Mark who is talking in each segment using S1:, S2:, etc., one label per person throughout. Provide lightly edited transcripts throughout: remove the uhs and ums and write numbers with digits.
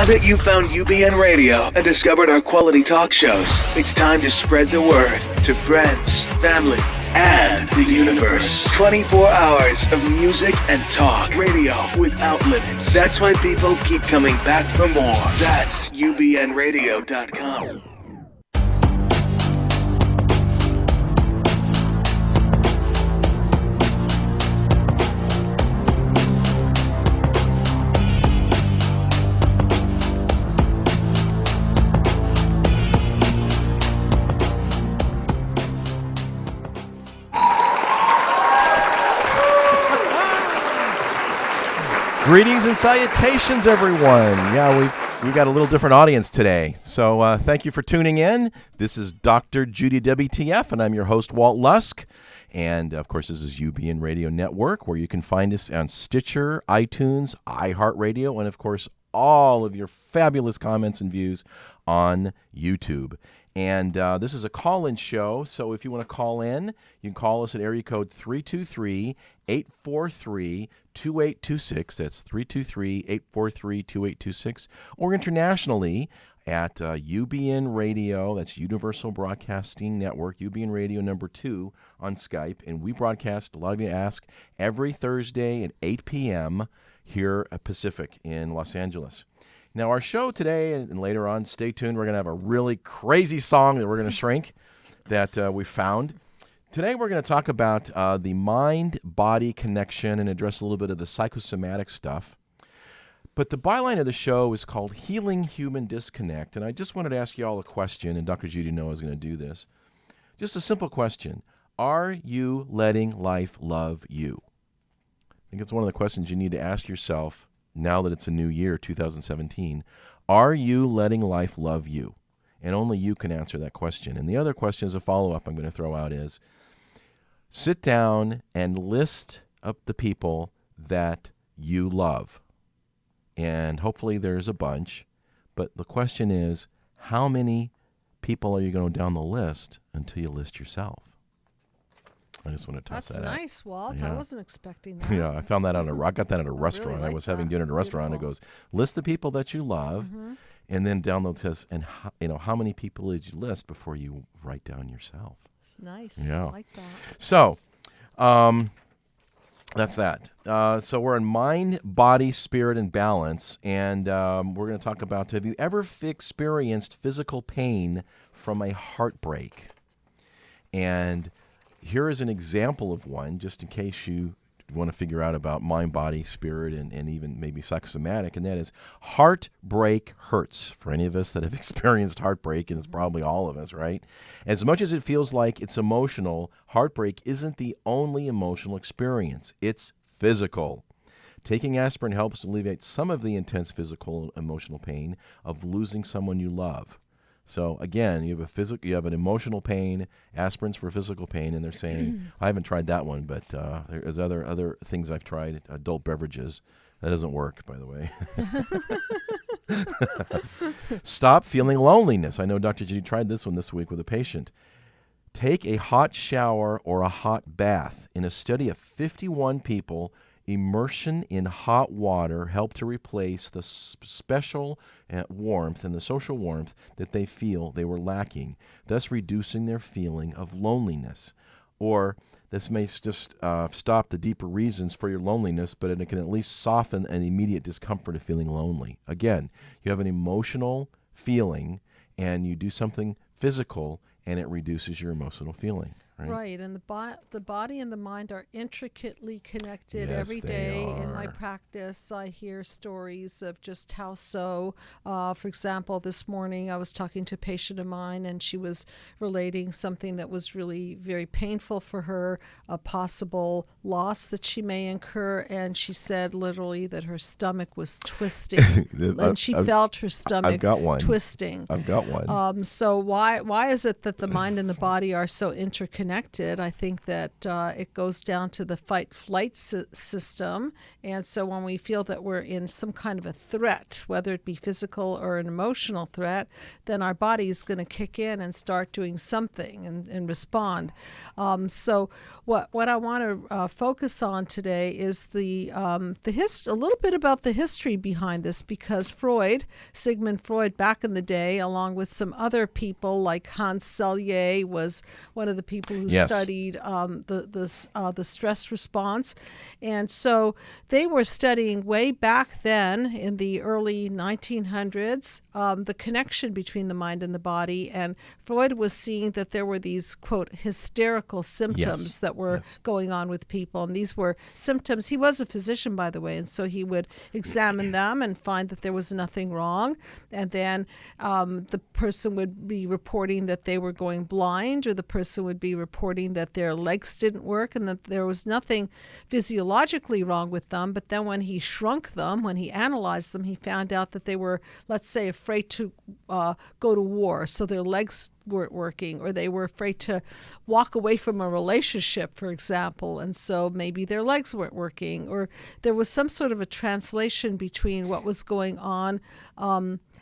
S1: Now that you've found UBN Radio and discovered our quality talk shows, it's time to spread the word to friends, family, and the universe. 24 hours of music and talk radio without limits. That's why people keep coming back for more. That's ubnradio.com.
S2: Greetings and salutations, everyone. Yeah, we got a little different audience today. So thank you for tuning in. This is Dr. Judy WTF, and I'm your host, Walt Lusk. And, of course, this is UBN Radio Network, where you can find us on Stitcher, iTunes, iHeartRadio, and, of course, all of your fabulous comments and views on YouTube. And this is a call-in show, so if you want to call in, you can call us at area code 323-843-2826. That's 323-843-2826. Or internationally at UBN Radio, that's Universal Broadcasting Network, UBN Radio number 2 on Skype. And we broadcast, a lot of you ask, every Thursday at 8 p.m. here at Pacific in Los Angeles. Now, our show today and later on, stay tuned. We're going to have a really crazy song that we're going to shrink that we found. Today, we're going to talk about the mind-body connection and address a little bit of the psychosomatic stuff. But the byline of the show is called Healing Human Disconnect. And I just wanted to ask you all a question, and Dr. Judy Noah is going to do this. Just a simple question. Are you letting life love you? I think it's one of the questions you need to ask yourself now that it's a new year, 2017. Are you letting life love you? And only you can answer that question. And the other question as a follow-up I'm going to throw out is, sit down and list up the people that you love. And hopefully there's a bunch. But the question is, how many people are you going down the list until you list yourself? I just want to toss that out.
S3: That's nice, Walt. Yeah. I wasn't expecting that.
S2: Yeah, I found that I got that at a restaurant.
S3: Really
S2: I was having dinner at a restaurant. It goes, list the people that you love, and then download this. And how many people did you list before you write down yourself?
S3: It's nice.
S2: Yeah.
S3: I like that.
S2: So, that's that. So we're in mind, body, spirit, and balance, and we're going to talk about: have you ever experienced physical pain from a heartbreak? And here is an example of one, just in case you want to figure out about mind, body, spirit, and even maybe psychosomatic, and that is heartbreak hurts. For any of us that have experienced heartbreak, and it's probably all of us, right? As much as it feels like it's emotional, heartbreak isn't the only emotional experience. It's physical. Taking aspirin helps alleviate some of the intense physical and emotional pain of losing someone you love. So again, you have an emotional pain, aspirins for physical pain, and they're saying, I haven't tried that one, but there's other things I've tried, adult beverages. That doesn't work, by the way. Stop feeling loneliness. I know Dr. G tried this one this week with a patient. Take a hot shower or a hot bath. In a study of 51 people, immersion in hot water helped to replace the special warmth and the social warmth that they feel they were lacking, thus reducing their feeling of loneliness. Or this may just stop the deeper reasons for your loneliness, but it can at least soften an immediate discomfort of feeling lonely. Again, you have an emotional feeling and you do something physical and it reduces your emotional feeling.
S3: Right, and the body and the mind are intricately connected.
S2: Yes,
S3: every day
S2: they are.
S3: In my practice, I hear stories of just how so. For example, this morning I was talking to a patient of mine, and she was relating something that was really very painful for her, a possible loss that she may incur, and she said literally that her stomach was twisting, and she felt her stomach twisting.
S2: I've got one.
S3: So why is it that the mind and the body are so interconnected? connected. I think that it goes down to the fight-flight system. And so when we feel that we're in some kind of a threat, whether it be physical or an emotional threat, then our body is going to kick in and start doing something and respond. So what I want to focus on today is a little bit about the history behind this, because Sigmund Freud, back in the day, along with some other people like Hans Selye, was one of the people who studied the stress response. And so they were studying way back then in the early 1900s the connection between the mind and the body. And Freud was seeing that there were these, quote, hysterical symptoms that were going on with people. And these were symptoms. He was a physician, by the way, and so he would examine them and find that there was nothing wrong. And then the person would be reporting that they were going blind, or the person would be reporting that their legs didn't work and that there was nothing physiologically wrong with them. But then when he shrunk them, when he analyzed them, he found out that they were, let's say, afraid to go to war, so their legs weren't working, or they were afraid to walk away from a relationship, for example, and so maybe their legs weren't working, or there was some sort of a translation between what was going on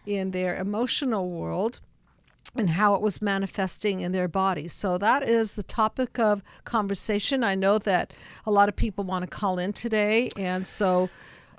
S3: in their emotional world and how it was manifesting in their bodies. So that is the topic of conversation. I know that a lot of people want to call in today, and so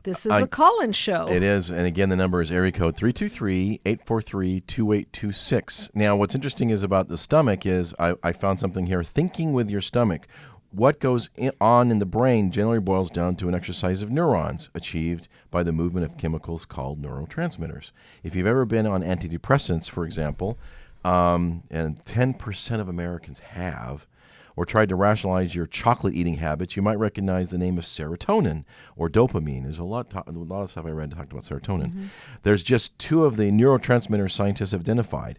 S3: this is a call-in show.
S2: It is, and again, the number is area code 323-843-2826. Now, what's interesting is about the stomach is I found something here, thinking with your stomach. What goes on in the brain generally boils down to an exercise of neurons achieved by the movement of chemicals called neurotransmitters. If you've ever been on antidepressants, for example, and 10% of Americans have, or tried to rationalize your chocolate eating habits, you might recognize the name of serotonin or dopamine. There's a lot of stuff I read talked about serotonin. Mm-hmm. There's just two of the neurotransmitters scientists have identified.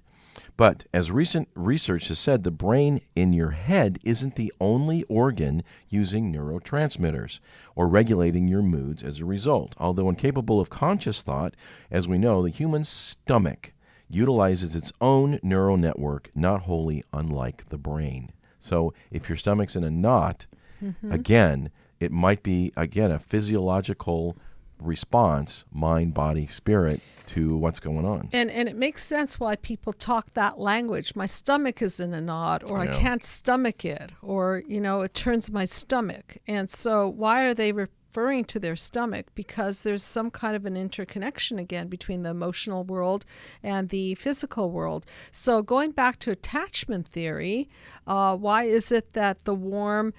S2: But as recent research has said, the brain in your head isn't the only organ using neurotransmitters or regulating your moods as a result. Although incapable of conscious thought, as we know, the human stomach utilizes its own neural network, not wholly unlike the brain. So if your stomach's in a knot, again, it might be, a physiological response, mind, body, spirit, to what's going on.
S3: And it makes sense why people talk that language. My stomach is in a knot, or I can't stomach it, or, it turns my stomach. And so why are they referring to their stomach? Because there's some kind of an interconnection again between the emotional world and the physical world. So going back to attachment theory, why is it that the warm,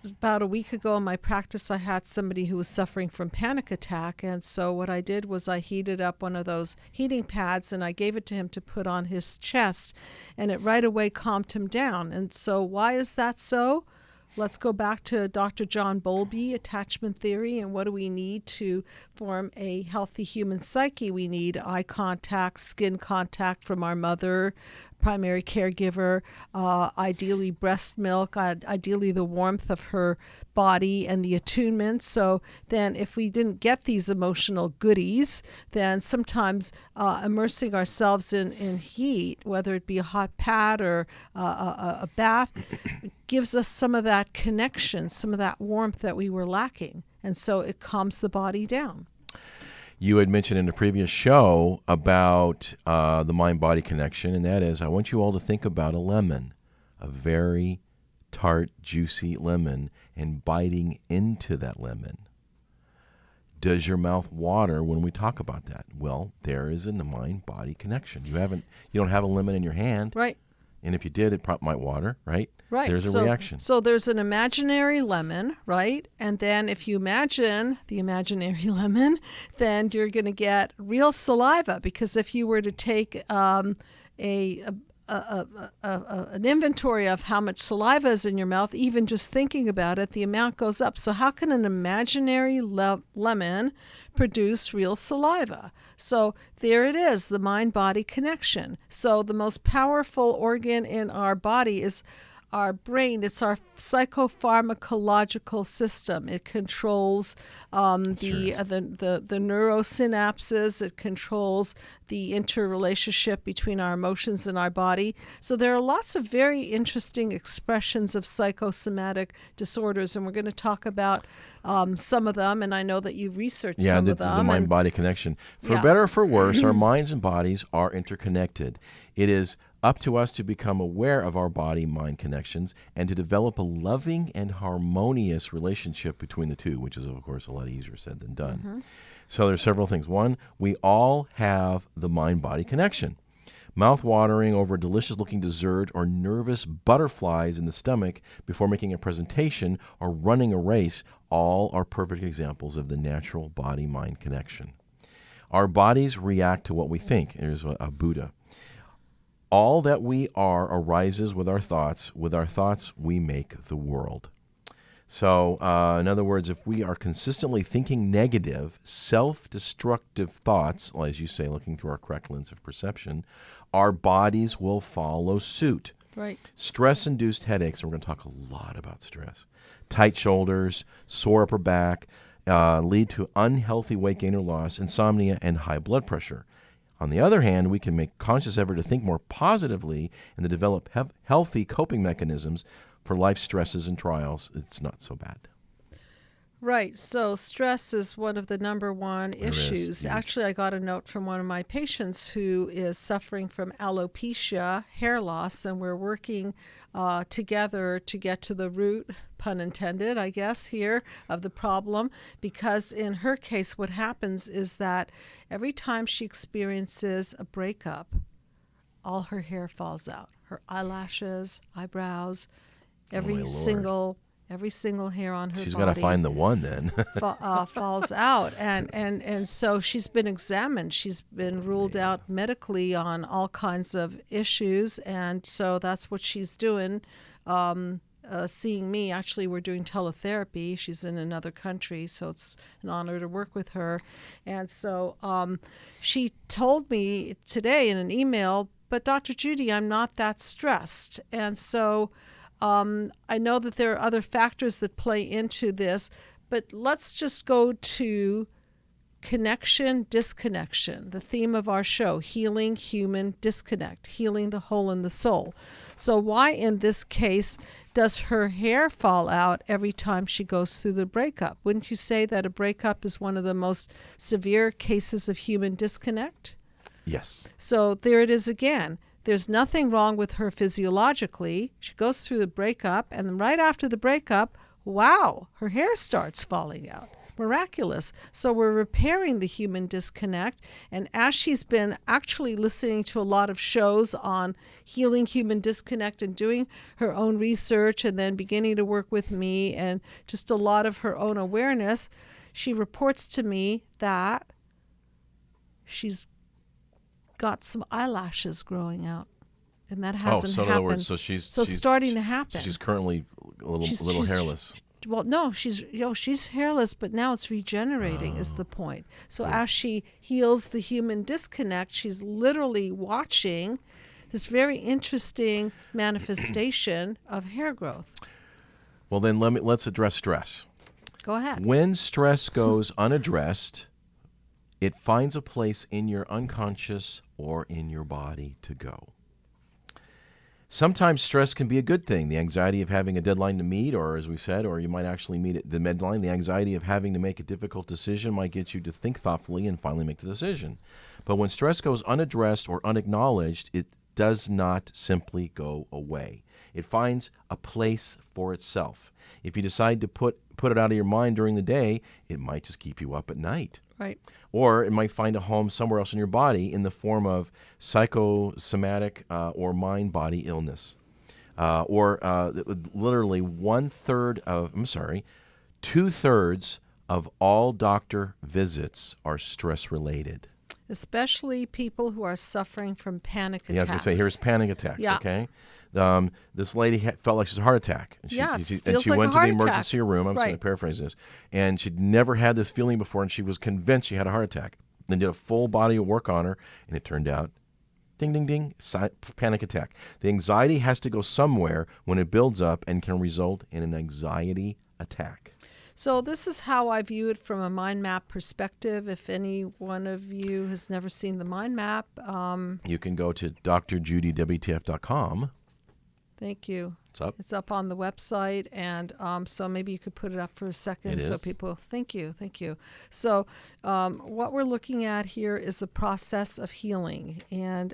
S3: about a week ago in my practice, I had somebody who was suffering from panic attack. And so what I did was I heated up one of those heating pads and I gave it to him to put on his chest, and it right away calmed him down. And so why is that so? Let's go back to Dr. John Bowlby, attachment theory, and what do we need to form a healthy human psyche? We need eye contact, skin contact from our mother, primary caregiver, ideally breast milk, ideally the warmth of her body and the attunement. So then if we didn't get these emotional goodies, then sometimes immersing ourselves in heat, whether it be a hot pad or a bath, gives us some of that connection, some of that warmth that we were lacking. And so it calms the body down.
S2: You had mentioned in a previous show about the mind-body connection, and that is, I want you all to think about a lemon, a very tart, juicy lemon, and biting into that lemon. Does your mouth water when we talk about that? Well, there is a mind-body connection. You don't have a lemon in your hand.
S3: Right.
S2: And if you did, it might water, right?
S3: Right.
S2: There's a reaction.
S3: So there's an imaginary lemon, right? And then if you imagine the imaginary lemon, then you're going to get real saliva, because if you were to take an inventory of how much saliva is in your mouth, even just thinking about it, the amount goes up. So how can an imaginary lemon produce real saliva? So there it is, the mind-body connection. So the most powerful organ in our body is our brain, it's our psychopharmacological system. It controls the neurosynapses. It controls the interrelationship between our emotions and our body. So there are lots of very interesting expressions of psychosomatic disorders, and we're going to talk about some of them, and I know that you've researched some of them.
S2: Yeah, the mind-body connection. For better or for worse, our minds and bodies are interconnected. It is up to us to become aware of our body-mind connections and to develop a loving and harmonious relationship between the two, which is, of course, a lot easier said than done. Mm-hmm. So there's several things. One, we all have the mind-body connection. Mouth-watering over a delicious-looking dessert or nervous butterflies in the stomach before making a presentation or running a race, all are perfect examples of the natural body-mind connection. Our bodies react to what we think. Here's a Buddha. All that we are arises with our thoughts. With our thoughts, we make the world. So, in other words, if we are consistently thinking negative, self-destructive thoughts, as you say, looking through our correct lens of perception, our bodies will follow suit.
S3: Right.
S2: Stress-induced headaches, and we're going to talk a lot about stress, tight shoulders, sore upper back, lead to unhealthy weight gain or loss, insomnia, and high blood pressure. On the other hand, we can make conscious effort to think more positively and to develop healthy coping mechanisms for life stresses and trials. It's not so bad.
S3: Right. So stress is one of the number one issues.
S2: Huge.
S3: Actually, I got a note from one of my patients who is suffering from alopecia, hair loss, and we're working together to get to the root, pun intended, I guess, here, of the problem. Because in her case, what happens is that every time she experiences a breakup, all her hair falls out. Her eyelashes, eyebrows, every single hair on her body.
S2: She's got to find the one then.
S3: Falls out. And so she's been examined. She's been ruled out medically on all kinds of issues. And so that's what she's doing, seeing me. Actually, we're doing teletherapy. She's in another country, so it's an honor to work with her. And so she told me today in an email, but Dr. Judy, I'm not that stressed. And so I know that there are other factors that play into this, but let's just go to connection, disconnection, the theme of our show, healing human disconnect, healing the hole in the soul. So why in this case does her hair fall out every time she goes through the breakup? Wouldn't you say that a breakup is one of the most severe cases of human disconnect?
S2: Yes.
S3: So there it is again. There's nothing wrong with her physiologically. She goes through the breakup, and then right after the breakup, wow, her hair starts falling out. Miraculous. So we're repairing the human disconnect. And as she's been actually listening to a lot of shows on healing human disconnect and doing her own research and then beginning to work with me and just a lot of her own awareness, she reports to me that she's got some eyelashes growing out, and that hasn't happened.
S2: In other words, so she's
S3: starting to happen.
S2: So she's currently a little hairless.
S3: Well, no, she's hairless, but now it's regenerating is the point. So as she heals the human disconnect, she's literally watching this very interesting manifestation of hair growth.
S2: Well, then let's address stress.
S3: Go ahead.
S2: When stress goes unaddressed, it finds a place in your unconscious or in your body to go. Sometimes stress can be a good thing. The anxiety of having a deadline to meet, or as we said, or you might actually meet at the deadline, the anxiety of having to make a difficult decision might get you to think thoughtfully and finally make the decision. But when stress goes unaddressed or unacknowledged, it does not simply go away. It finds a place for itself. If you decide to put it out of your mind during the day, it might just keep you up at night.
S3: Right.
S2: Or it might find a home somewhere else in your body in the form of psychosomatic or mind-body illness. Literally 2/3 of all doctor visits are stress-related.
S3: Especially people who are suffering from panic attacks.
S2: Yeah, I was going to say, here's panic attacks,
S3: yeah.
S2: Okay? This lady felt like she had a heart attack. And she went to the emergency room. I'm just going to paraphrase this. And she'd never had this feeling before, and she was convinced she had a heart attack. Then did a full body of work on her, and it turned out ding, ding, ding, panic attack. The anxiety has to go somewhere when it builds up and can result in an anxiety attack.
S3: So this is how I view it from a mind map perspective. If any one of you has never seen the mind map,
S2: you can go to drjudywtf.com.
S3: Thank you.
S2: It's up.
S3: It's up on the website, and so maybe you could put it up for a second.
S2: It
S3: so
S2: is.
S3: people, thank you. So what we're looking at here is a process of healing, and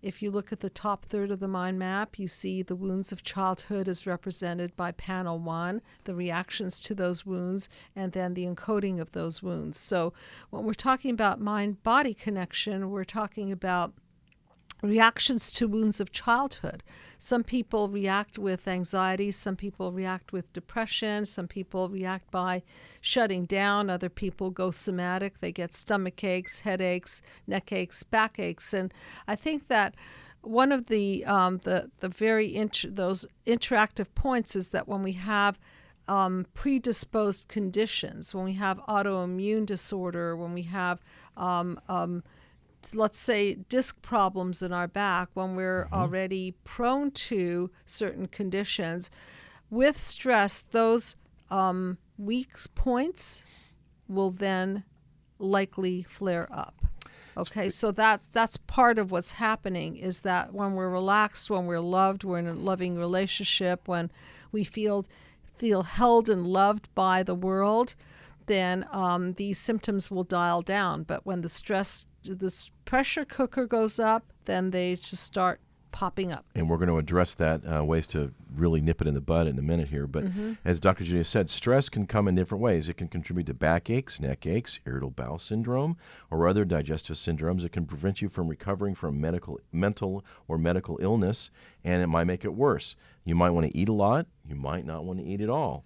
S3: if you look at the top third of the mind map, you see the wounds of childhood is represented by panel 1, the reactions to those wounds, and then the encoding of those wounds. So when we're talking about mind-body connection, we're talking about reactions to wounds of childhood. Some people react with anxiety, some people react with depression, some people react by shutting down, other people go somatic, they get stomach aches, headaches, neck aches, back aches. And I think that one of the those interactive points is that when we have predisposed conditions, when we have autoimmune disorder, when we have let's say disc problems in our back, when we're already prone to certain conditions, with stress, those weak points will then likely flare up. Okay, so that's part of what's happening, is that when we're relaxed, when we're loved, we're in a loving relationship, when we feel held and loved by the world, then these symptoms will dial down. But when this pressure cooker goes up, then they just start popping up.
S2: And we're going to address that, ways to really nip it in the bud in a minute here. But as Dr. Judy said, stress can come in different ways. It can contribute to backaches, neck aches, irritable bowel syndrome, or other digestive syndromes. It can prevent you from recovering from mental or medical illness, and it might make it worse. You might want to eat a lot. You might not want to eat at all.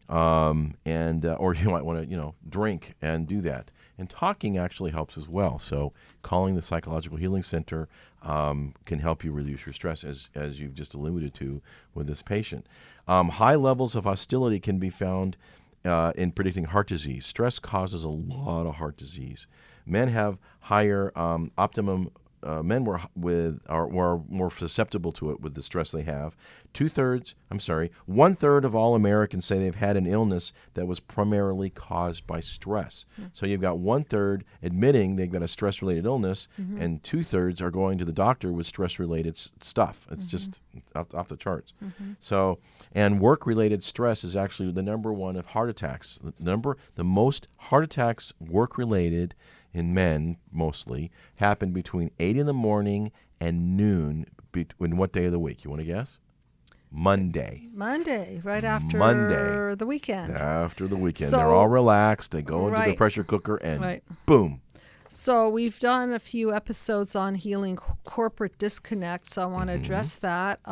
S2: Or you might want to, drink and do that. And talking actually helps as well. So calling the Psychological Healing Center can help you reduce your stress, as you've just alluded to with this patient. High levels of hostility can be found in predicting heart disease. Stress causes a lot of heart disease. Men have higher optimum. Men were more susceptible to it with the stress they have. 1/3 of all Americans say they've had an illness that was primarily caused by stress. So you've got 1/3 admitting they've got a stress-related illness, and 2/3 are going to the doctor with stress-related stuff. It's just off the charts. So, and work-related stress is actually the number one of heart attacks. The most heart attacks work-related in men mostly happen between 8 in the morning and noon. In what day of the week? You want to guess? Monday,
S3: right after the weekend.
S2: After the weekend.
S3: So,
S2: they're all relaxed. They go into the pressure cooker and boom.
S3: So we've done a few episodes on healing corporate disconnect, so I want to address that.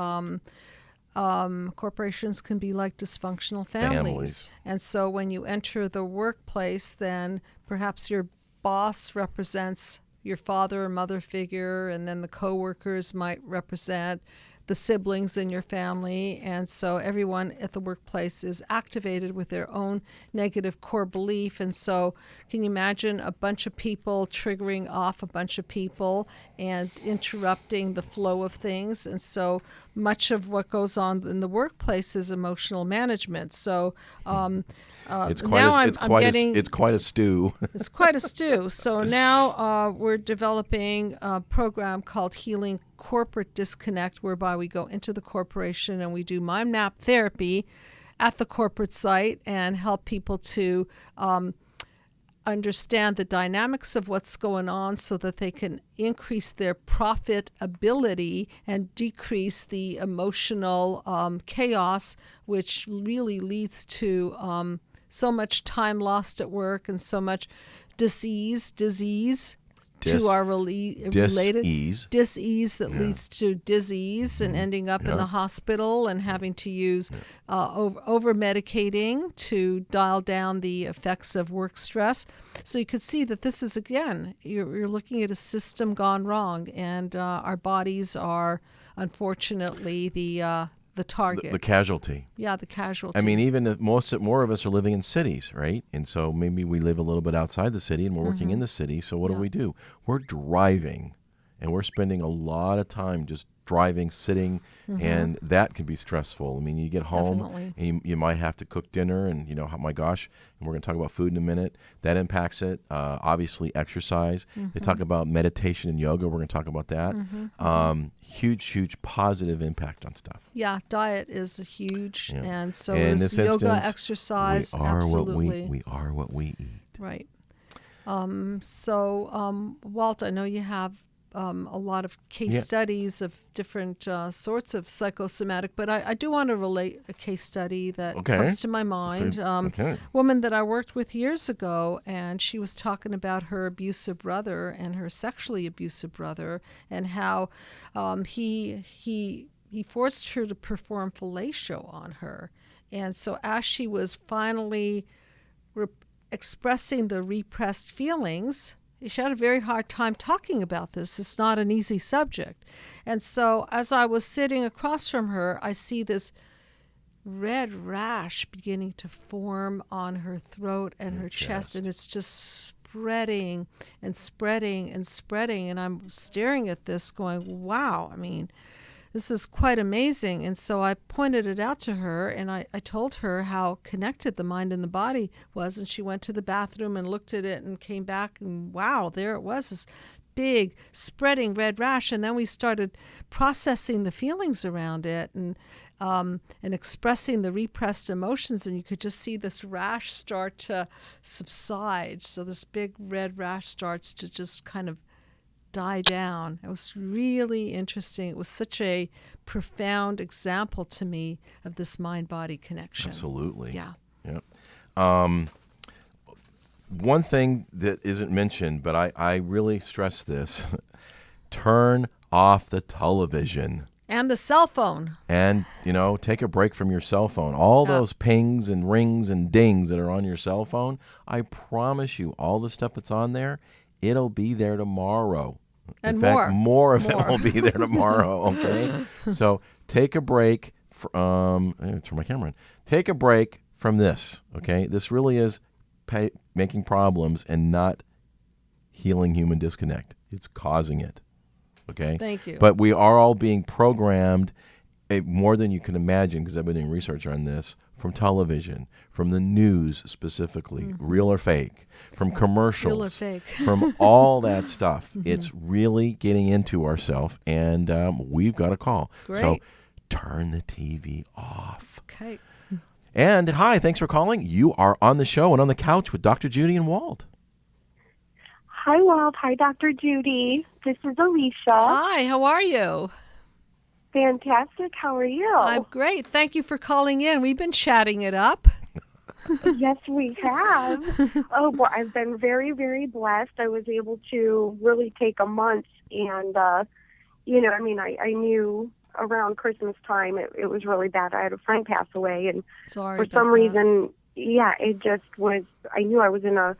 S3: Corporations can be like dysfunctional families. And so when you enter the workplace, then perhaps your boss represents your father or mother figure, and then the coworkers might represent the siblings in your family, and so everyone at the workplace is activated with their own negative core belief. And so can you imagine a bunch of people triggering off a bunch of people and interrupting the flow of things? And so much of what goes on in the workplace is emotional management. So
S2: it's quite a stew.
S3: It's quite a stew. So now we're developing a program called Healing Corporate Disconnect, whereby we go into the corporation and we do mind map therapy at the corporate site and help people to understand the dynamics of what's going on so that they can increase their profitability and decrease the emotional chaos, which really leads to so much time lost at work and so much disease to our related dis-ease that leads to disease and ending up in the hospital and having to use over medicating to dial down the effects of work stress. So you could see that this is, again, you're looking at a system gone wrong, and our bodies are unfortunately the target.
S2: The casualty.
S3: Yeah, the casualty.
S2: I mean, even if more of us are living in cities, right? And so maybe we live a little bit outside the city and we're working in the city. So what do? We're driving and we're spending a lot of time just driving, sitting, and that can be stressful. I mean, you get home
S3: Definitely.
S2: and you might have to cook dinner, and oh my gosh, and we're going to talk about food in a minute. That impacts it. Obviously, exercise. They talk about meditation and yoga. We're going to talk about that. Huge positive impact on stuff.
S3: Yeah, diet is huge,
S2: Yeah.
S3: and so
S2: And in
S3: is
S2: this
S3: yoga,
S2: instance,
S3: exercise.
S2: we are
S3: Absolutely.
S2: we are what we eat.
S3: Right. Walt, I know you have a lot of case studies of different sorts of psychosomatic, but I do want to relate a case study that comes to my mind. Woman that I worked with years ago, and she was talking about her abusive brother and her sexually abusive brother, and how he forced her to perform fellatio on her. And so as she was finally expressing the repressed feelings, she had a very hard time talking about this. It's not an easy subject. And so as I was sitting across from her, I see this red rash beginning to form on her throat and her chest, and it's just spreading and spreading and spreading. And I'm staring at this going, wow, I mean, this is quite amazing. And so I pointed it out to her, and I told her how connected the mind and the body was. And she went to the bathroom and looked at it and came back, and wow, there it was, this big spreading red rash. And then we started processing the feelings around it and expressing the repressed emotions. And you could just see this rash start to subside. So this big red rash starts to just kind of die down. It was really interesting. It was such a profound example to me of this mind-body connection.
S2: Absolutely.
S3: Yeah.
S2: Yep. One thing that isn't mentioned, but I really stress this, turn off the television.
S3: And the cell phone.
S2: And, take a break from your cell phone. All those pings and rings and dings that are on your cell phone, I promise you, all the stuff that's on there, it'll be there tomorrow. In fact, more of it will be there tomorrow, okay? So take a break from, turn my camera on. Take a break from this, okay? This really is making problems and not healing human disconnect. It's causing it, okay?
S3: Thank you.
S2: But we are all being programmed more than you can imagine, because I've been doing research on this, from television, from the news specifically, real or fake, from commercials,
S3: Real or fake.
S2: from all that stuff. It's really getting into ourselves, and we've got a call.
S3: Great.
S2: So turn the TV off.
S3: Okay.
S2: And hi, thanks for calling. You are on the show and on the couch with Dr. Judy and Walt.
S4: Hi, Walt. Hi, Dr. Judy. This is Alicia.
S3: Hi, how are you?
S4: Fantastic. How are you?
S3: I'm great. Thank you for calling in. We've been chatting it up.
S4: Yes, we have. Oh, boy, I've been very, very blessed. I was able to really take a month, and, I knew around Christmas time it was really bad. I had a friend pass away, and
S3: Sorry
S4: for some reason, it just was, I knew I was in a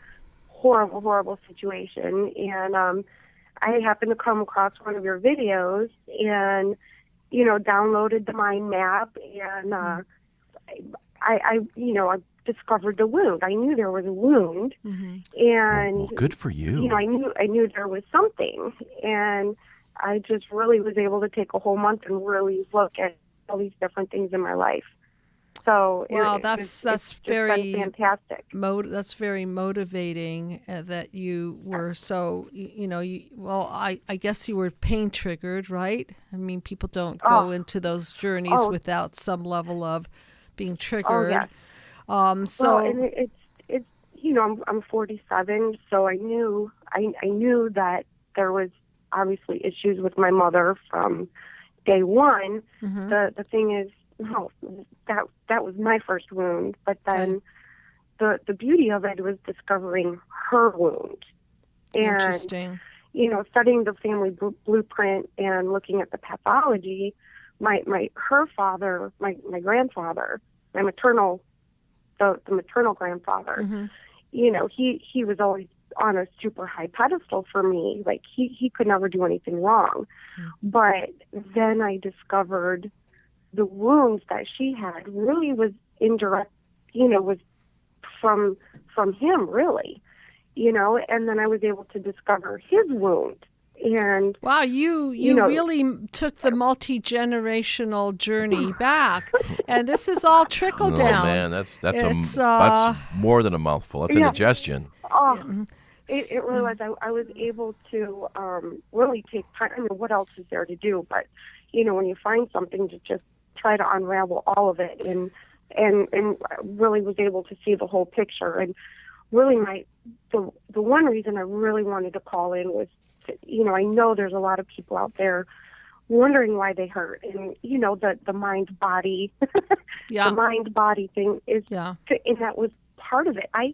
S4: horrible, horrible situation, and I happened to come across one of your videos, and downloaded the mind map, and I discovered the wound. I knew there was a wound, and
S2: well, good for you.
S4: I knew there was something, and I just really was able to take a whole month and really look at all these different things in my life. So
S3: that's very
S4: fantastic.
S3: That's very motivating that you were so, I guess you were pain triggered, right? I mean, people don't go into those journeys without some level of being triggered.
S4: Oh, yes. And it's I'm 47, so I knew that there was obviously issues with my mother from day one. The thing is, that was my first wound, but then the beauty of it was discovering her wound. And,
S3: interesting.
S4: Studying the family blueprint and looking at the pathology, her father, my grandfather, my maternal, the maternal grandfather, he was always on a super high pedestal for me. Like he could never do anything wrong. But then I discovered the wounds that she had really was indirect, was from him, really, and then I was able to discover his wound, And
S3: wow, you really took the multi-generational journey back, and this is all trickle down.
S2: Oh man, that's more than a mouthful. That's indigestion.
S4: Oh, it really was. I was able to really take time. I mean, what else is there to do? But when you find something, to just try to unravel all of it, and really was able to see the whole picture. And really, the one reason I really wanted to call in was, I know there's a lot of people out there wondering why they hurt, and the mind body, the mind body thing is, and that was part of it. I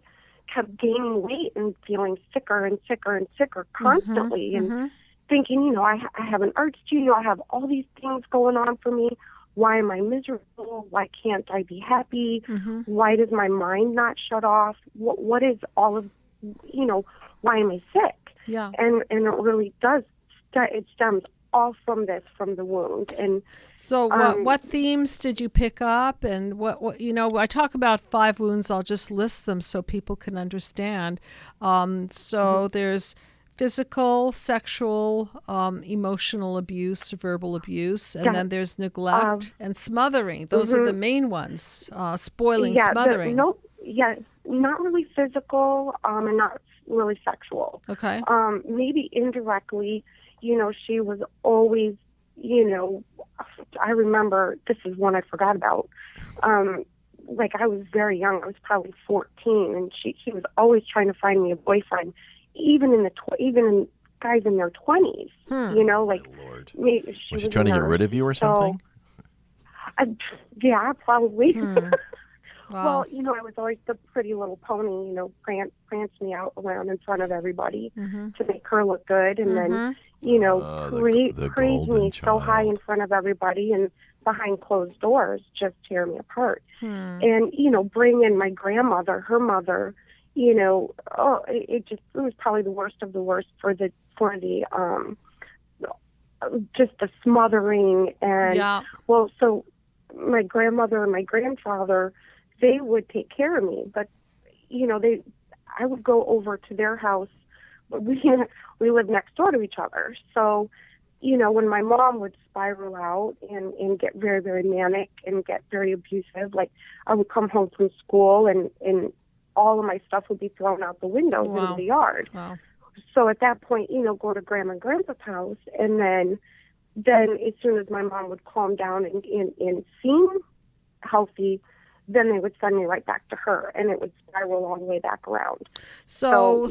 S4: kept gaining weight and feeling sicker and sicker and sicker constantly, and thinking, I have an art studio, I have all these things going on for me. Why am I miserable? Why can't I be happy? Why does my mind not shut off? What is all of, why am I sick?
S3: Yeah.
S4: And it really does, it stems all from the wound. And
S3: so what themes did you pick up? And what I talk about 5 wounds, I'll just list them so people can understand. So there's physical, sexual, emotional abuse, verbal abuse, and then there's neglect and smothering. Those are the main ones, spoiling, smothering.
S4: Not really physical, and not really sexual.
S3: Okay.
S4: Maybe indirectly, she was always, I remember, this is one I forgot about, like I was very young, I was probably 14, and she was always trying to find me a boyfriend, even in guys in their 20s, like,
S2: Lord.
S4: Was
S2: she trying to get rid of you or something?
S4: Yeah, probably.
S3: Wow.
S4: Well, I was always the pretty little pony, prance me out around in front of everybody to make her look good, and then, praise me so high in front of everybody and behind closed doors, just tear me apart. And, bring in my grandmother, her mother, it was probably the worst of the worst for the just the smothering. And so my grandmother and my grandfather, they would take care of me, but I would go over to their house. We lived next door to each other, so when my mom would spiral out and get very, very manic and get very abusive, like I would come home from school and all of my stuff would be thrown out the windows into the yard.
S3: Wow.
S4: So at that point, go to Grandma and Grandpa's house, and then as soon as my mom would calm down and seem healthy, then they would send me right back to her, and it would spiral all the way back around.
S3: So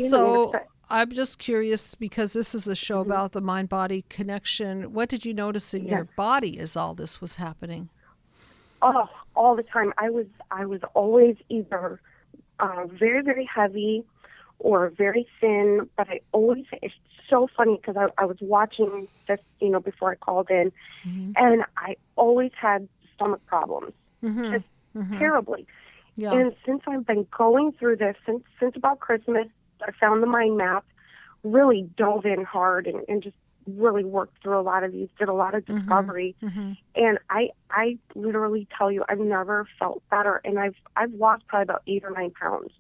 S3: I'm just curious, because this is a show about the mind-body connection. What did you notice in your body as all this was happening?
S4: Oh, all the time. I was always either very, very heavy or very thin, but it's so funny because I was watching this, before I called in, and I always had stomach problems, just terribly. Yeah. And since I've been going through this, since about Christmas, I found the mind map, really dove in hard and just really worked through a lot of these, did a lot of discovery. And I literally tell you, I've never felt better. And I've lost probably about 8 or 9 pounds.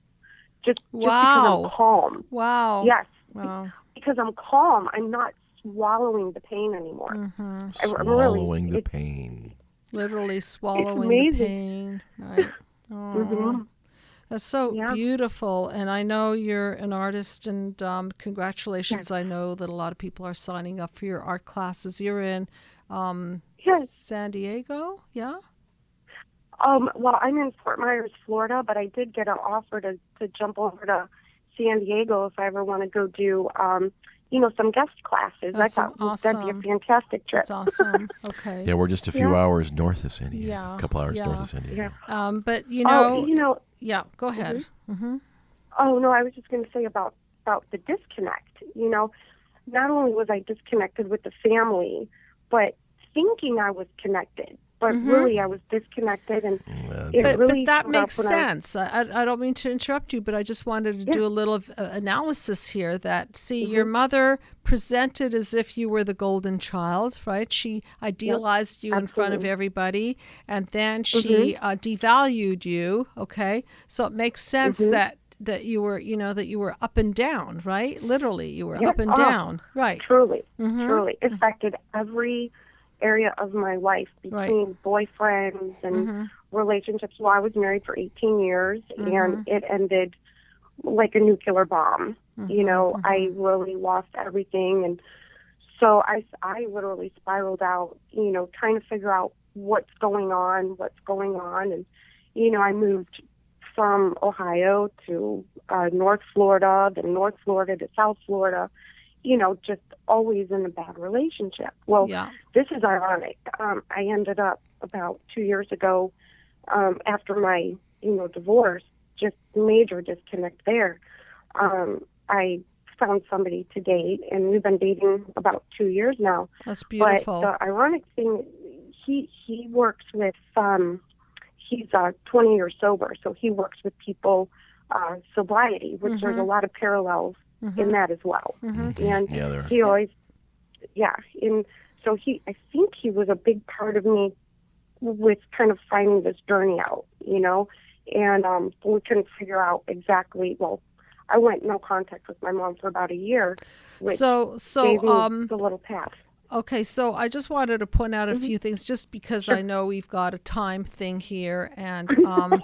S4: Just because I'm calm.
S3: Wow.
S4: Yes.
S3: Wow.
S4: Because I'm calm. I'm not swallowing the pain anymore.
S2: Swallowing the pain.
S3: Literally swallowing the pain. Right. Oh. That's so beautiful. And I know you're an artist, and congratulations. Yes. I know that a lot of people are signing up for your art classes. You're in San Diego, yeah?
S4: Well, I'm in Fort Myers, Florida, but I did get an offer to jump over to San Diego if I ever want to go do, some guest classes.
S3: That's
S4: I thought
S3: awesome.
S4: That'd be a fantastic trip.
S3: That's awesome. Okay.
S2: Yeah, we're just a few hours north of San Diego.
S3: Yeah.
S2: A couple hours north of San Diego.
S3: Yeah. But yeah, go ahead.
S4: Oh no, I was just going to say about the disconnect. Not only was I disconnected with the family, but thinking I was connected. But really, I was disconnected, and
S3: but that makes sense. I don't mean to interrupt you, but I just wanted to do a little analysis here. That your mother presented as if you were the golden child, right? She idealized you in front of everybody, and then she devalued you. Okay, so it makes sense that that you were, that you were up and down, right? Literally, you were up and
S4: Oh,
S3: down, right?
S4: Truly, truly. It affected every area of my life, between boyfriends and relationships. Well, I was married for 18 years, and it ended like a nuclear bomb. I really lost everything, and so I literally spiraled out, trying to figure out what's going on, and, I moved from Ohio to North Florida, then North Florida to South Florida, just always in a bad relationship. Well, this is ironic. I ended up about 2 years ago, after my, divorce, just major disconnect there. I found somebody to date, and we've been dating about 2 years now.
S3: That's beautiful.
S4: But the ironic thing, he works with, he's 20 years sober, so he works with people, sobriety, which there's a lot of parallels in that as well. And he always, and so I think he was a big part of me with kind of finding this journey out, and we couldn't figure out exactly, I went no contact with my mom for about a year, which gave me the little path.
S3: Okay, so I just wanted to point out a few things, just because I know we've got a time thing here, and
S4: and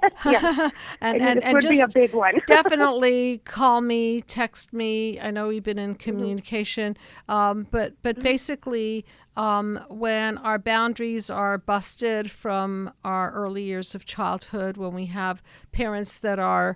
S4: this would be a big one.
S3: Definitely call me, text me. I know we've been in communication, but basically, when our boundaries are busted from our early years of childhood, when we have parents that are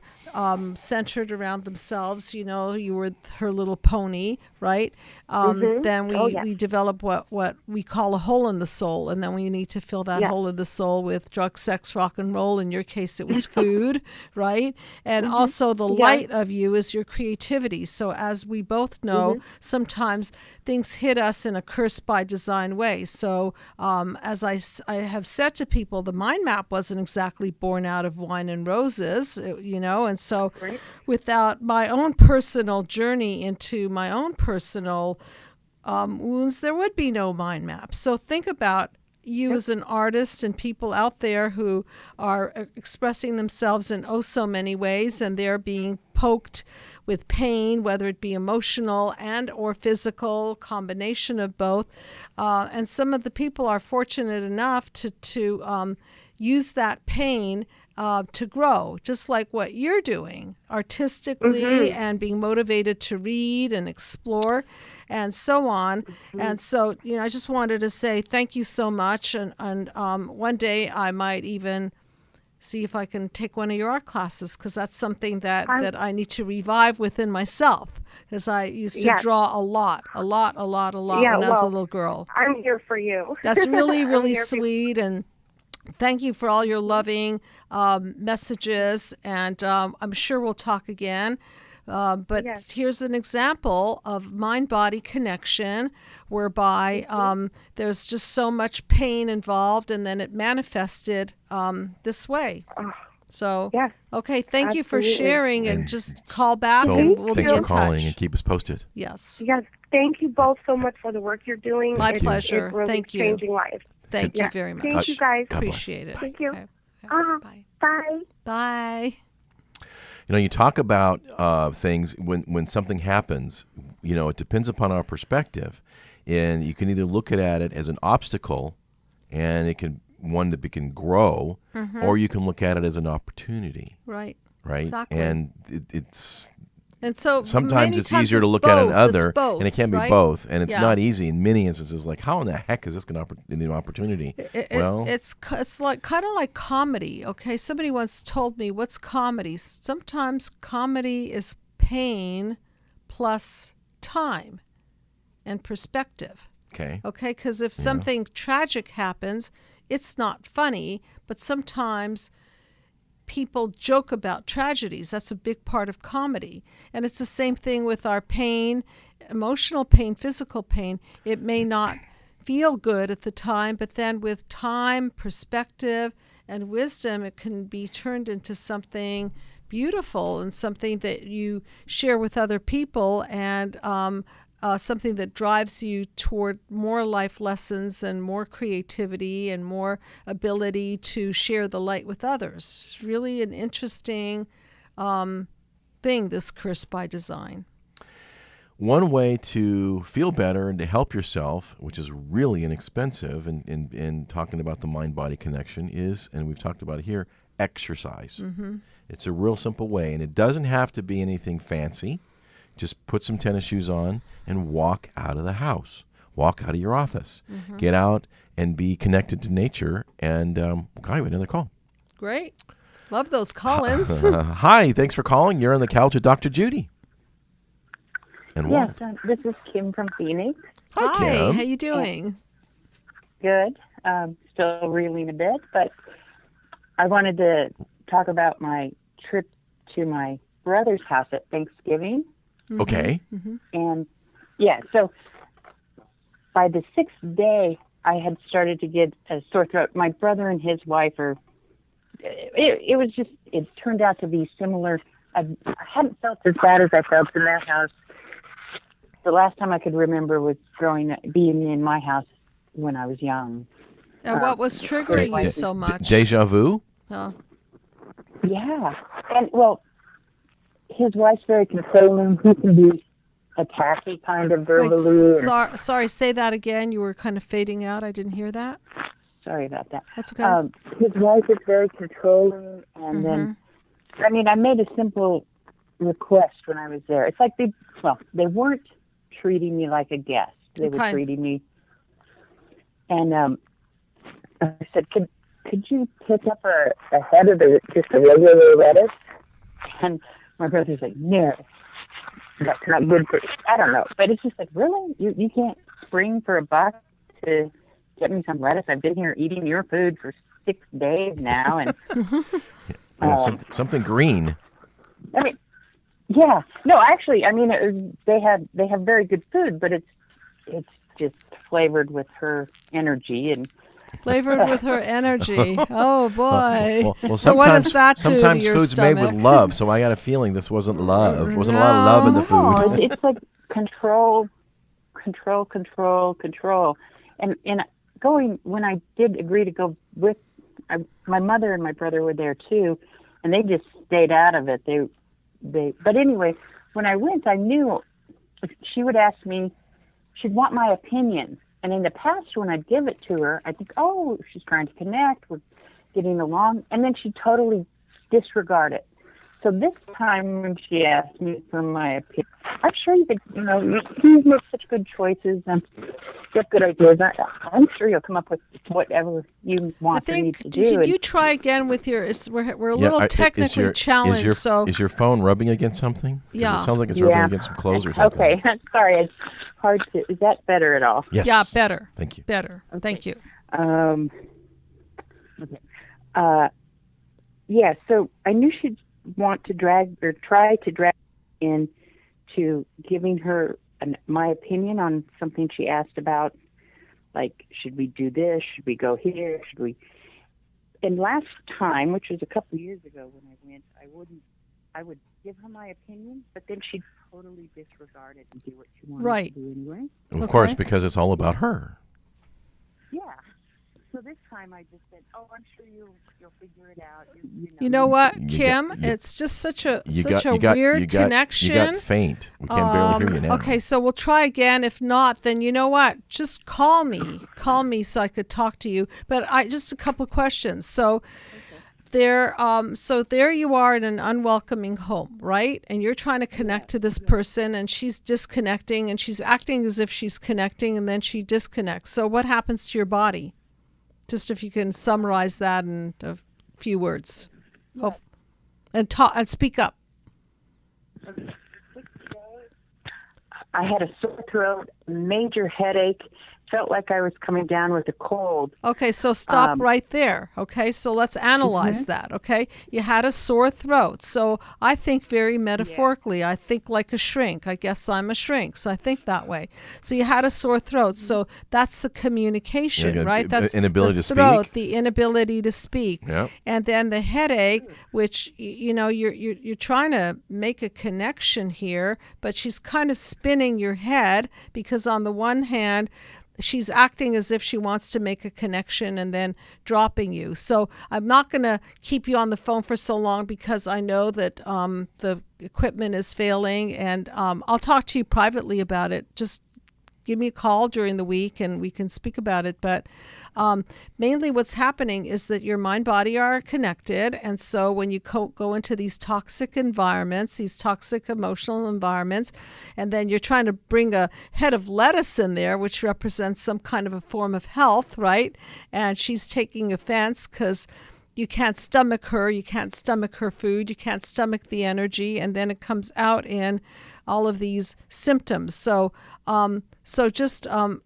S3: centered around themselves, you were her little pony, right? Then we develop what we call a hole in the soul, and then we need to fill that hole in the soul with drugs, sex, rock and roll. In your case, it was food, right? And also the light of you is your creativity. So as we both know, sometimes things hit us in a curse by design way. So as I have said to people, the mind map wasn't exactly born out of wine and roses, and so without my own personal journey into my own personal wounds, there would be no mind map. So think about you as an artist and people out there who are expressing themselves in so many ways, and they're being poked with pain, whether it be emotional and or physical, combination of both. And some of the people are fortunate enough to use that pain to grow, just like what you're doing artistically and being motivated to read and explore and so on. And so, I just wanted to say thank you so much. And one day I might even see if I can take one of your art classes, because that's something that I need to revive within myself, because I used to draw a lot when I was a little girl.
S4: I'm here for you.
S3: That's really, really sweet. And thank you for all your loving messages, and I'm sure we'll talk again. But here's an example of mind-body connection, whereby there's just so much pain involved, and then it manifested this way. So, okay, thank you for sharing, and just call back, and we'll be in touch.
S2: Thanks for calling, and keep us posted.
S3: Yes.
S4: Yes, thank you both so much for the work you're doing.
S3: My pleasure.
S4: It's really
S3: Thank you.
S4: changing lives.
S3: Thank you very much.
S4: Thank you, guys.
S3: Appreciate it.
S4: Thank you.
S3: Okay. Bye.
S4: Bye.
S3: Bye.
S2: You talk about things when something happens, it depends upon our perspective. And you can either look at it as an obstacle, and it can can grow, or you can look at it as an opportunity.
S3: Right.
S2: Exactly. And
S3: and so
S2: sometimes it's easier to look at another, and it can be both, and it's not easy in many instances. Like, how in the heck is this an opportunity?
S3: It's like kind of like comedy. Okay, somebody once told me, "What's comedy?" Sometimes comedy is pain plus time and perspective. Okay, because if something tragic happens, it's not funny, but sometimes people joke about tragedies. That's a big part of comedy. And it's the same thing with our pain, emotional pain, physical pain. It may not feel good at the time, but then with time, perspective, and wisdom, it can be turned into something beautiful and something that you share with other people, and something that drives you toward more life lessons and more creativity and more ability to share the light with others. It's really an interesting thing, this curse by design.
S2: One way to feel better and to help yourself, which is really inexpensive, in talking about the mind-body connection is, and we've talked about it here, exercise.
S3: Mm-hmm.
S2: It's a real simple way, and it doesn't have to be anything fancy. Just put some tennis shoes on and walk out of the house. Walk out of your office.
S3: Mm-hmm.
S2: Get out and be connected to nature. And, okay, another call.
S3: Great. Love those call-ins.
S2: Hi, thanks for calling. You're on the couch with Dr. Judy. And
S5: Yes,
S2: Walt.
S5: this is Kim from Phoenix.
S2: Hi,
S3: Hi,
S2: Kim.
S3: how you doing?
S5: Good. Still reeling a bit, but I wanted to talk about my trip to my brother's house at Thanksgiving.
S2: Okay.
S3: Mm-hmm.
S5: And, yeah, so by the 6th day, I had started to get a sore throat. My brother and his wife it turned out to be similar. I hadn't felt as bad as I felt in that house. The last time I could remember was being in my house when I was young.
S3: And what was triggering you so much?
S2: Deja vu?
S3: Oh.
S5: Yeah. And, well, his wife's very controlling. He can be a tacky kind of
S3: Wait,
S5: verbally.
S3: sorry, say that again. You were kind of fading out. I didn't hear that.
S5: Sorry about that.
S3: That's okay.
S5: His wife is very controlling. And then, I made a simple request when I was there. It's like they weren't treating me like a guest. They were treating me. And I said, could you pick up a head of just a regular lettuce? And my brother's like, no, that's not good for, I don't know. But it's just like, really? You can't spring for $1 to get me some lettuce? I've been here eating your food for 6 days now. And
S2: something green.
S5: I mean, yeah. No, actually, they have very good food, but it's just flavored with her energy and
S3: flavored with her energy. Oh boy!
S2: Well,
S3: so what does that do to
S2: sometimes
S3: your
S2: food's
S3: stomach?
S2: made with love, so I got a feeling this wasn't love. Wasn't a lot of love in the food.
S5: No, it's like control. And when I did agree to go with, my mother and my brother were there too, and they just stayed out of it. But anyway, when I went, I knew she would ask me, she'd want my opinion. And in the past, when I'd give it to her, I'd think, oh, she's trying to connect, we're getting along. And then she'd totally disregard it. So this time when she asked me for my opinion, I'm sure you could, you make such good choices and get good ideas. I'm sure you'll come up with whatever you want me to do.
S3: Could you try again with your, we're a little technically challenged.
S2: Is your phone rubbing against something?
S3: Yeah.
S2: It sounds like it's rubbing against some clothes or something.
S5: Okay, sorry, it's hard to, is that better at all?
S2: Yes.
S3: Yeah, better.
S2: Thank you.
S3: Better.
S5: Okay.
S3: Thank you.
S5: Okay. Yeah, so I knew she'd want to try to drag into giving her my opinion on something she asked about, like, should we do this? Should we go here? Should we? And last time, which was a couple of years ago when I went, I would give her my opinion, but then she'd totally disregard it and do what she wanted to do anyway.
S2: Of course, because it's all about her.
S5: Yeah. So this time I just said, "Oh, I'm sure you'll figure it out."
S3: You know what, Kim? It's just such a weird connection.
S2: You got faint. We can barely hear you now.
S3: Okay, so we'll try again. If not, then you know what? Just call me. Call me so I could talk to you. But just a couple of questions. So there you are in an unwelcoming home, right? And you're trying to connect to this person, and she's disconnecting, and she's acting as if she's connecting, and then she disconnects. So what happens to your body? Just if you can summarize that in a few words. Oh, and speak up.
S5: I had a sore throat, major headache, felt like I was coming down with a cold.
S3: Okay, so stop right there. Okay, so let's analyze that. Okay, you had a sore throat. So I think very metaphorically. Yeah. I think like a shrink. I guess I'm a shrink, so I think that way. So you had a sore throat. So that's the communication, right? That's
S2: inability
S3: the
S2: to
S3: throat,
S2: speak.
S3: the inability to speak.
S2: Yep.
S3: And then the headache, which you're trying to make a connection here, but she's kind of spinning your head because on the one hand, she's acting as if she wants to make a connection and then dropping you. So I'm not going to keep you on the phone for so long because I know that the equipment is failing, and I'll talk to you privately about it. Just give me a call during the week and we can speak about it. But mainly what's happening is that your mind body are connected. And so when you go into these toxic environments, these toxic emotional environments, and then you're trying to bring a head of lettuce in there, which represents some kind of a form of health, right? And she's taking offense because you can't stomach her, you can't stomach her food, you can't stomach the energy, and then it comes out in all of these symptoms. So I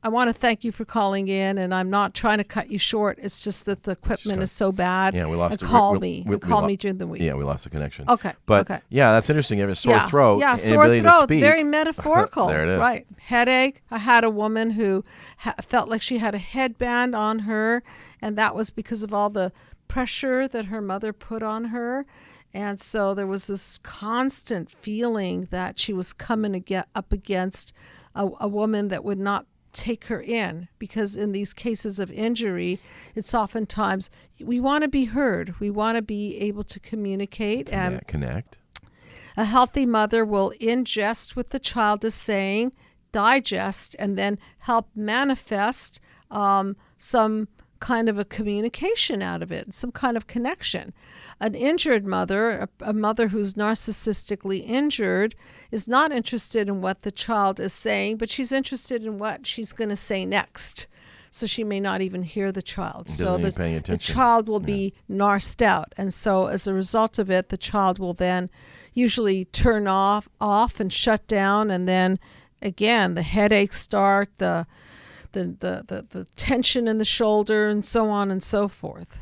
S3: want to thank you for calling in, and I'm not trying to cut you short. It's just that the equipment is so bad.
S2: Yeah, we lost.
S3: Call me during the week.
S2: Yeah, we lost the connection.
S3: Okay.
S2: But yeah, that's interesting. You have a sore throat.
S3: Yeah, sore throat.
S2: To speak.
S3: Very metaphorical.
S2: There it is.
S3: Right. Headache. I had a woman who felt like she had a headband on her, and that was because of all the pressure that her mother put on her. And so there was this constant feeling that she was coming up against a woman that would not take her in, because in these cases of injury, it's oftentimes we want to be heard. We want to be able to communicate and
S2: connect.
S3: A healthy mother will ingest what the child is saying, digest, and then help manifest some kind of a communication out of it, some kind of connection. An injured mother, a mother who's narcissistically injured, is not interested in what the child is saying, but she's interested in what she's going to say next. So she may not even hear the child. So the child will be narced out. And so as a result of it, the child will then usually turn off and shut down. And then again, the headaches start, the tension in the shoulder, and so on and so forth.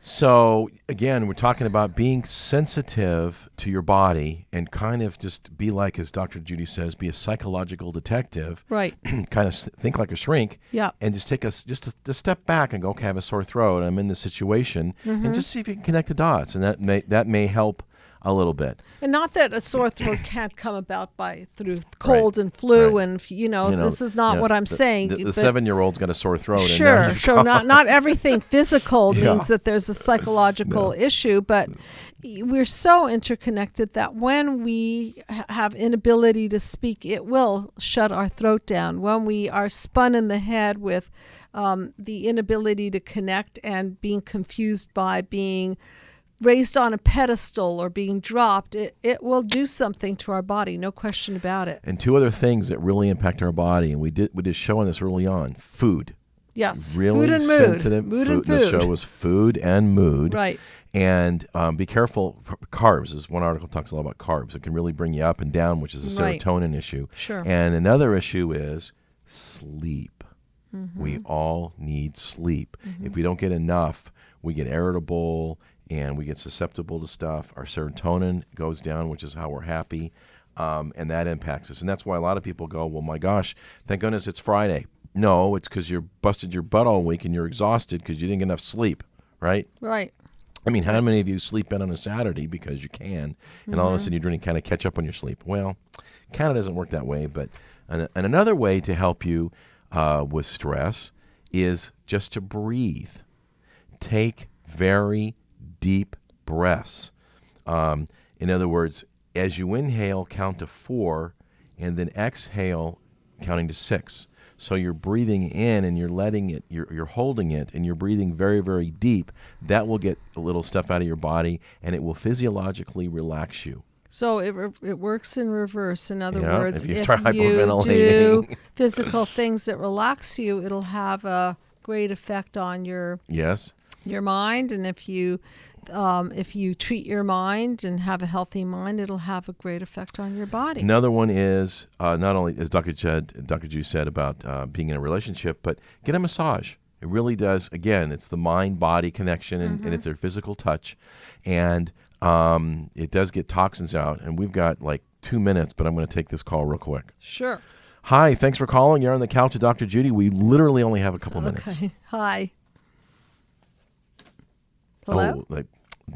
S2: So again, we're talking about being sensitive to your body and kind of just be like, as Dr. Judy says, be a psychological detective.
S3: Right.
S2: Kind of think like a shrink.
S3: Yeah.
S2: And just take just a step back and go, okay, I have a sore throat. I'm in this situation, and just see if you can connect the dots, and that may help a little bit.
S3: And not that a sore throat can't come about through cold and flu, and this is not what I'm saying.
S2: The 7-year-old's got a sore throat.
S3: Sure, not everything physical means that there's a psychological issue, but we're so interconnected that when we have inability to speak, it will shut our throat down. When we are spun in the head with the inability to connect and being confused by being raised on a pedestal or being dropped, it will do something to our body, no question about it.
S2: And two other things that really impact our body, and we did show on this early on: food.
S3: Yes,
S2: really
S3: food and mood.
S2: Sensitive
S3: Mood and food.
S2: The show was food and mood.
S3: Right.
S2: And be careful. Carbs is one article talks a lot about carbs. It can really bring you up and down, which is a serotonin issue.
S3: Sure.
S2: And another issue is sleep. Mm-hmm. We all need sleep. Mm-hmm. If we don't get enough, we get irritable and we get susceptible to stuff. Our serotonin goes down, which is how we're happy, and that impacts us. And that's why a lot of people go, well, my gosh, thank goodness it's Friday. No, it's because you're busted your butt all week and you're exhausted because you didn't get enough sleep, right?
S3: Right.
S2: I mean, how many of you sleep in on a Saturday because you can, and all of a sudden you're trying to kind of catch up on your sleep? Well, kind of doesn't work that way. But and another way to help you with stress is just to breathe. Take very deep breaths. In other words, as you inhale, count to 4, and then exhale, counting to 6. So you're breathing in and you're letting it, you're holding it, and you're breathing very, very deep. That will get a little stuff out of your body, and it will physiologically relax you.
S3: So it works in reverse. In other words,
S2: if you
S3: do physical things that relax you, it'll have a great effect on your mind. And if you treat your mind and have a healthy mind, it'll have a great effect on your body.
S2: Another one is not only, as Dr. Ju said about being in a relationship, but get a massage. It really does. Again, it's the mind-body connection, and it's their physical touch. And it does get toxins out. And we've got like 2 minutes, but I'm going to take this call real quick.
S3: Sure.
S2: Hi, thanks for calling. You're on the couch with Dr. Judy. We literally only have a couple minutes.
S3: Hi. Hello?
S2: Oh,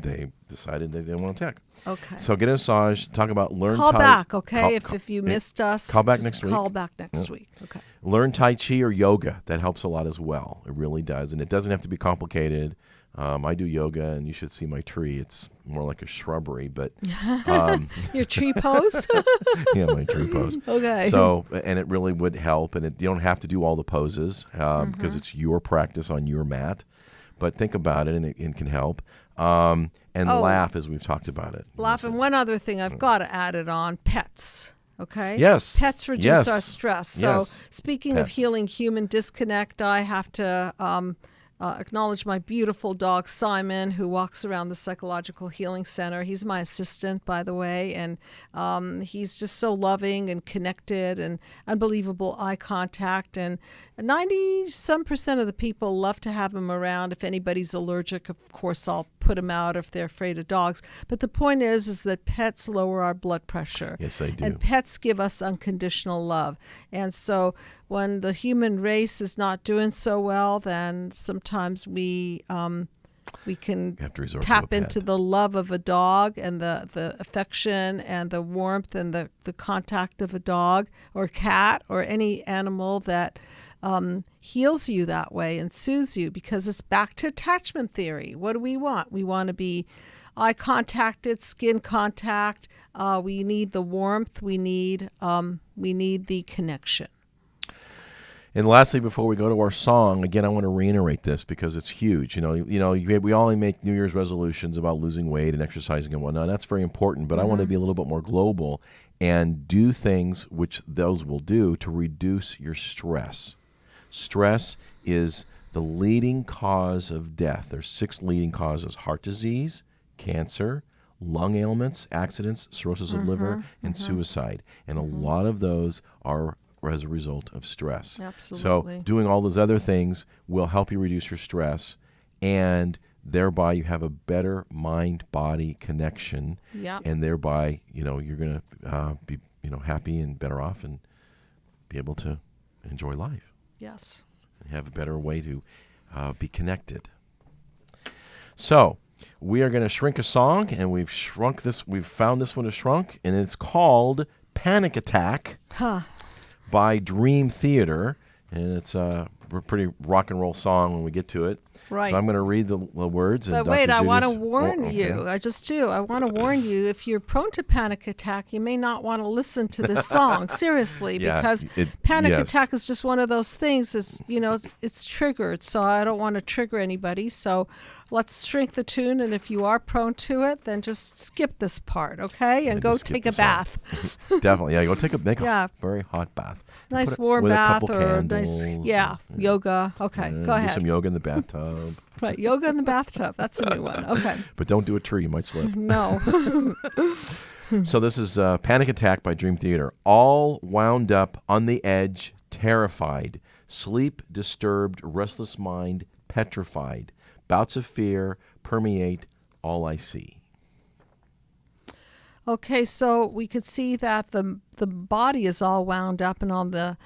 S2: they decided they didn't want to tech.
S3: Okay.
S2: So get a massage, talk about learn
S3: Call
S2: type.
S3: back, okay? If you missed us,
S2: call back next week.
S3: Call back next week. Okay.
S2: Learn Tai Chi or yoga. That helps a lot as well. It really does. And it doesn't have to be complicated. I do yoga, and you should see my tree. It's more like a shrubbery, but
S3: your tree pose.
S2: Yeah, my tree pose.
S3: Okay.
S2: So, and it really would help, and you don't have to do all the poses because it's your practice on your mat. But think about it, and it can help. And laugh, as we've talked about it.
S3: Laugh, and one other thing I've got to add it on: pets. Okay.
S2: Yes.
S3: Pets reduce our stress. So,
S2: Yes.
S3: speaking of healing human disconnect, I have to acknowledge my beautiful dog Simon, who walks around the Psychological Healing Center. He's my assistant, by the way, and he's just so loving and connected and unbelievable eye contact. And 90% of the people love to have him around. If anybody's allergic, of course, I'll put him out if they're afraid of dogs. But the point is that pets lower our blood pressure.
S2: Yes, they do.
S3: And pets give us unconditional love. And so when the human race is not doing so well, then sometimes we can
S2: have to resort to a
S3: tap
S2: pet.
S3: into the love of a dog and the affection and the warmth and the contact of a dog or cat or any animal that heals you that way and soothes you, because it's back to attachment theory. What do we want? We want to be eye contacted, skin contact. We need the warmth. We need the connection.
S2: And lastly, before we go to our song, again, I want to reiterate this because it's huge. We all make New Year's resolutions about losing weight and exercising and whatnot. That's very important, but I want to be a little bit more global and do things which those will do to reduce your stress. Stress is the leading cause of death. There's 6 leading causes: heart disease, cancer, lung ailments, accidents, cirrhosis of liver, and suicide. And a lot of those are as a result of stress.
S3: Absolutely.
S2: So doing all those other things will help you reduce your stress, and thereby you have a better mind-body connection.
S3: Yeah.
S2: And thereby, you're going to be, happy and better off and be able to enjoy life.
S3: Yes.
S2: And have a better way to be connected. So we are going to shrink a song, and we've found this one is shrunk, and it's called Panic Attack. By Dream Theater, and it's a pretty rock and roll song when we get to it.
S3: Right.
S2: So I'm going to read the words.
S3: But wait, I want to warn you. I just do. I want to warn you. If you're prone to panic attack, you may not want to listen to this song. Seriously, because panic attack is just one of those things. It's triggered. So I don't want to trigger anybody. So let's shrink the tune. And if you are prone to it, then just skip this part, okay? And go take a bath.
S2: Definitely, yeah. Go make a very hot bath.
S3: Nice warm bath or nice,
S2: candles,
S3: yoga. Okay, go ahead.
S2: Do some yoga in the bathtub.
S3: Right, yoga in the bathtub. That's a new one. Okay.
S2: But don't do a tree. You might slip.
S3: No.
S2: So this is Panic Attack by Dream Theater. All wound up, on the edge, terrified. Sleep disturbed, restless mind, petrified. Bouts of fear permeate all I see.
S3: Okay, so we could see that the body is all wound up and on the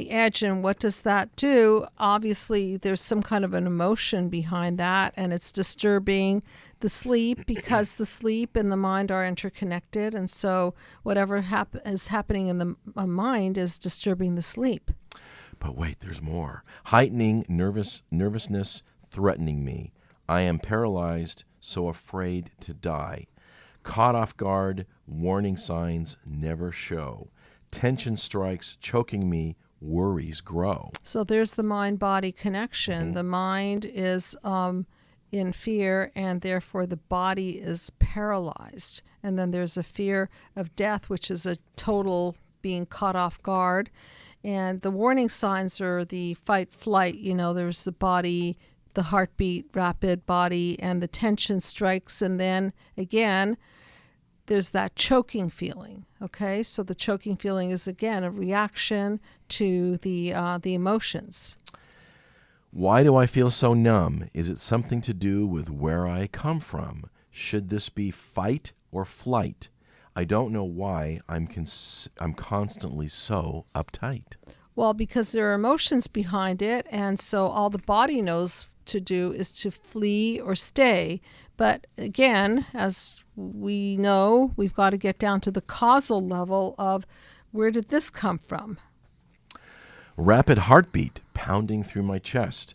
S3: edge, and what does that do? Obviously, there's some kind of an emotion behind that, and it's disturbing the sleep because the sleep and the mind are interconnected, and so whatever is happening in the mind is disturbing the sleep.
S2: But wait, there's more. Heightening nervousness threatening me. I am paralyzed, so afraid to die. Caught off guard, warning signs never show. Tension strikes, choking me, worries grow.
S3: So there's the mind-body connection. The mind is in fear, and therefore the body is paralyzed. And then there's a fear of death, which is a total being caught off guard. And the warning signs are the fight, flight. There's the body, the heartbeat, rapid body, and the tension strikes. And then again, there's that choking feeling. Okay, so the choking feeling is again a reaction to the emotions.
S2: Why do I feel so numb? Is it something to do with where I come from? Should this be fight or flight? I don't know why I'm constantly so uptight.
S3: Well, because there are emotions behind it, and so all the body knows to do is to flee or stay. But again, as we know, we've got to get down to the causal level of where did this come from?
S2: Rapid heartbeat pounding through my chest.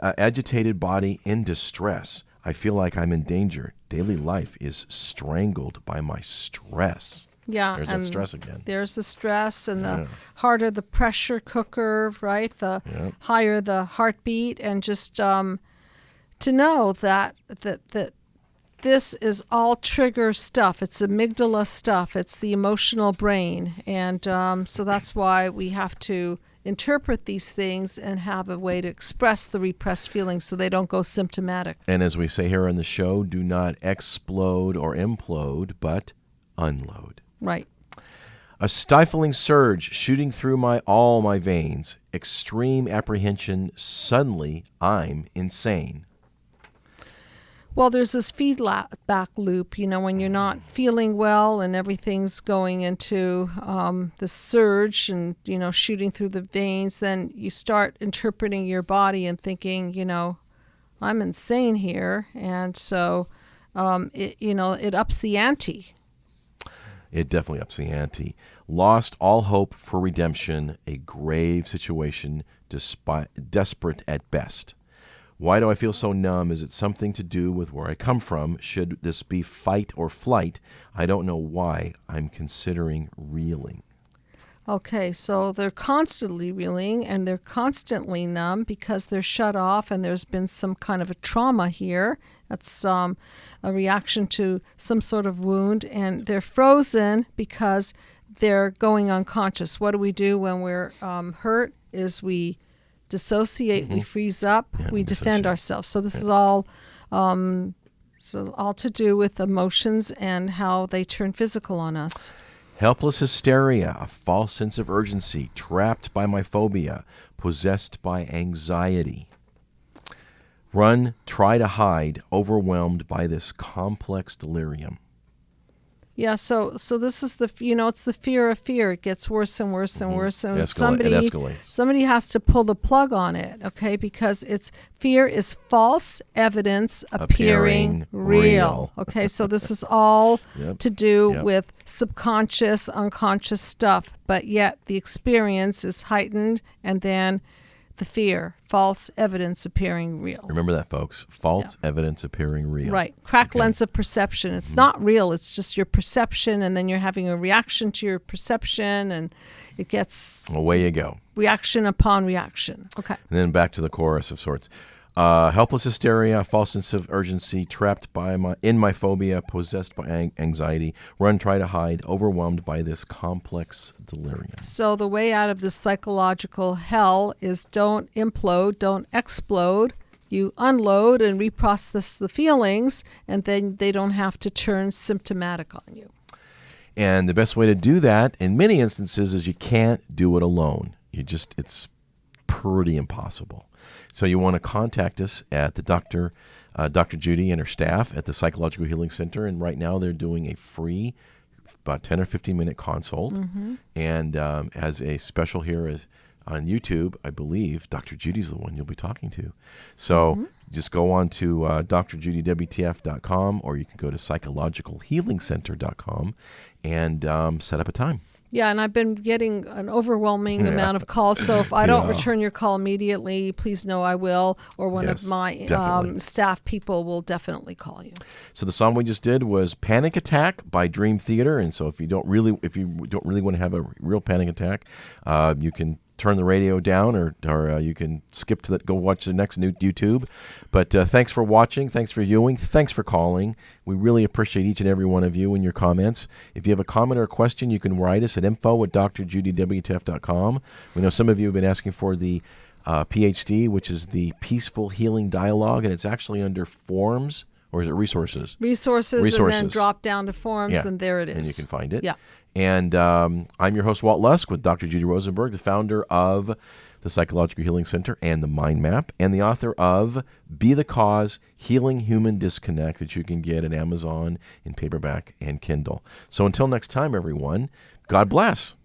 S2: Agitated body in distress. I feel like I'm in danger. Daily life is strangled by my stress.
S3: Yeah,
S2: There's that stress again.
S3: There's the stress, and the harder the pressure cooker, right? The higher the heartbeat, and just to know that this is all trigger stuff. It's amygdala stuff. It's the emotional brain, and so that's why we have to interpret these things and have a way to express the repressed feelings so they don't go symptomatic.
S2: And as we say here on the show, do not explode or implode, but unload.
S3: Right.
S2: A stifling surge shooting through all my veins. Extreme apprehension. Suddenly, I'm insane.
S3: Well, there's this feedback loop, when you're not feeling well and everything's going into the surge and, shooting through the veins, then you start interpreting your body and thinking, I'm insane here. And so, it ups the ante.
S2: It definitely ups the ante. Lost all hope for redemption. A grave situation, desperate at best. Why do I feel so numb? Is it something to do with where I come from? Should this be fight or flight? I don't know why. I'm considering reeling.
S3: Okay, so they're constantly reeling and they're constantly numb because they're shut off and there's been some kind of a trauma here. That's a reaction to some sort of wound, and they're frozen because they're going unconscious. What do we do when we're hurt is we dissociate, we freeze up, we defend ourselves. So this is all to do with emotions and how they turn physical on us.
S2: Helpless hysteria, a false sense of urgency, trapped by my phobia, possessed by anxiety. Run, try to hide, overwhelmed by this complex delirium.
S3: Yeah, so this is it's the fear of fear. It gets worse and worse and worse, and
S2: it escalates.
S3: Somebody has to pull the plug on it, okay? Because fear is false evidence appearing real. Okay, so this is all to do with subconscious, unconscious stuff, but yet the experience is heightened, and then the fear, false evidence appearing real.
S2: Remember that, folks. False evidence appearing real.
S3: Right. Cracked lens of perception. It's not real. It's just your perception, and then you're having a reaction to your perception, and it gets...
S2: Away you go.
S3: Reaction upon reaction. Okay.
S2: And then back to the chorus of sorts. Helpless hysteria, false sense of urgency, trapped in my phobia, possessed by anxiety, run, try to hide, overwhelmed by this complex delirium.
S3: So the way out of this psychological hell is don't implode, don't explode. You unload and reprocess the feelings, and then they don't have to turn symptomatic on you.
S2: And the best way to do that, in many instances, is you can't do it alone. It's pretty impossible. So you want to contact us at the Dr. Judy and her staff at the Psychological Healing Center. And right now they're doing a free about 10 or 15 minute consult. And as a special here on YouTube, I believe Dr. Judy's the one you'll be talking to. So just go on to drjudywtf.com, or you can go to psychologicalhealingcenter.com and set up a time.
S3: Yeah, and I've been getting an overwhelming amount of calls. So if I don't return your call immediately, please know I will, or one of my staff people will definitely call you.
S2: So the song we just did was "Panic Attack" by Dream Theater, and so if you don't really want to have a real panic attack, you can turn the radio down, or you can skip to go watch the next new YouTube. But thanks for watching. Thanks for viewing. Thanks for calling. We really appreciate each and every one of you and your comments. If you have a comment or a question, you can write us at info@drjudywtf.com. We know some of you have been asking for the P.S.T, which is the Peaceful Healing Dialogue, and it's actually under Forms, or is it Resources?
S3: Resources, and then drop down to Forms, and there it is.
S2: And you can find it.
S3: Yeah.
S2: And I'm your host, Walt Lusk, with Dr. Judy Rosenberg, the founder of the Psychological Healing Center and the Mind Map, and the author of Be the Cause, Healing Human Disconnect, that you can get at Amazon in paperback and Kindle. So until next time, everyone, God bless.